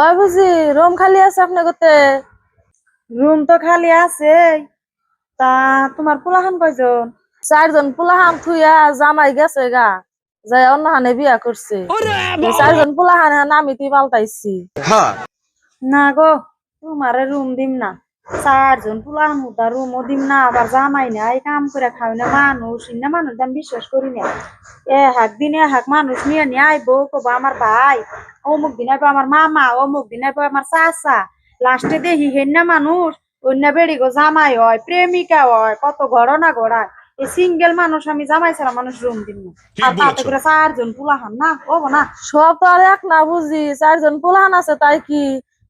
ওই বুঝি রুম খালি আছে আপনি করতে? রুম তো খালি আছে। তা তোমার পোলাহান কয়জন? 4 জন পোলাহান থুইয়া জামাই গেছে গা, যাই অন্য হানে বিয়া করছে। 4 জন পোলাহান আমি তুই পাল্টাইছি। না গো, তোমারে রুম দিম না। 4 জন পোলাহান হুদা রুমও দিম না, আবার জামাই নাই কাম করে খাই না মানুষ ইন্না মানুষ আমি বিশ্বাস করি না। হাক দিনে হাক মানুষ নিয়ে নিয়ে আইবো, কবো আমার ভাই, অমুক দিন আইবো আমার মামা, অমুক দিন আইবো আমার চাচা। লাস্টে দেখি হেন্না মানুষ অন্য বেড়ি গো জামাই হয়, প্রেমিকা হয়, কত ঘটনা ঘটায়। এই সিঙ্গেল মানুষ আমি জামাই ছাড়া মানুষ রুম দিন না। আর তাতে করে 4 জন পোলাহান না হবো না। সব তো আর এক না বুঝি, 4 জন পোলাহান আছে তাই কি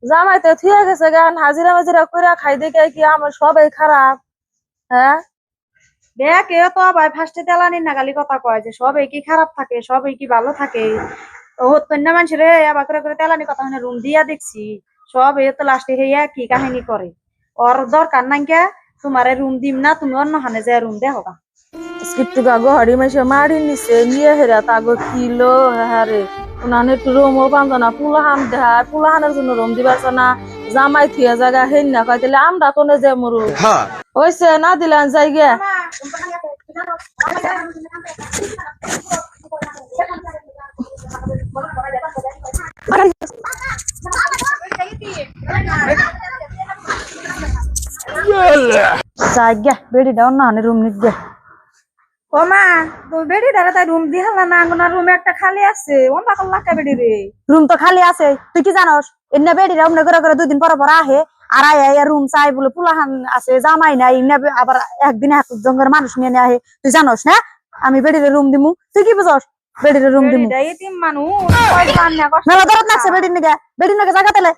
জামাইতে থুয়ে গেছে গান হাজিরা মাজিরা করে খাই দেখে কি আমরা সবাই খারাপ? হ্যাঁ, দেখ এ তো আবার ফার্স্টে তেলানির নাগালি কথা কয় যে সবাই কি খারাপ থাকে, সবাই কি ভালো থাকে। ও কন্যা মানুষের আবার করে করে তেলানি কথা শুনে রুম দিয়া দেখছি। সব এ তো লাস্টে হইয়া কি কাহিনী করে। ওর দরকার নাই কে, তোমারে রুম দিম না, তুমি অন্য হানে যায় রুম দেখো গা। স্কিপ্টু গাগো হরি মাইসে মারি নিছে নিয়ে হেরা তাগো কিলো হারে উনানে একটু রুমও পান্ত না, পুলাহান দেহা পুলাহানের জন্য রুম দিবার না। জামাই থিয়া জায়গা হেন না কয় তাহলে আমরা কোনে যে মরু হইছে না দিলেন যাই গে। যাই গে বেড়ি দাও না হানে রুম নিক গে। ও মা, তুমি বেড়ি দাঁড়া তাই রুম দিয়ে হালা না, আঙ্গনার রুমে একটা খালি আছে, ওমা কল্লাকা বেড়ি রে। রুম তো খালি আছে, তুই কি জানোস? এমনি বেড়ি রে অমনে করে করে 2 দিন পর পর আহে। আর আয় রুম চাই বলে পুলাহান আছে জামাই নাই, এমনি আবার একদিন এক জঙ্গের মানুষ নিয়ে নিয়ে আহে। তুই জানোস না আমি বেড়ি রে রুম দিমু? তুই কি বুঝস বেড়ি রে রুম দিমু? মানুষ মেলা দরদ লাগছে বেড়ির নিগে, বেড়ির নিগে জায়গা তেলে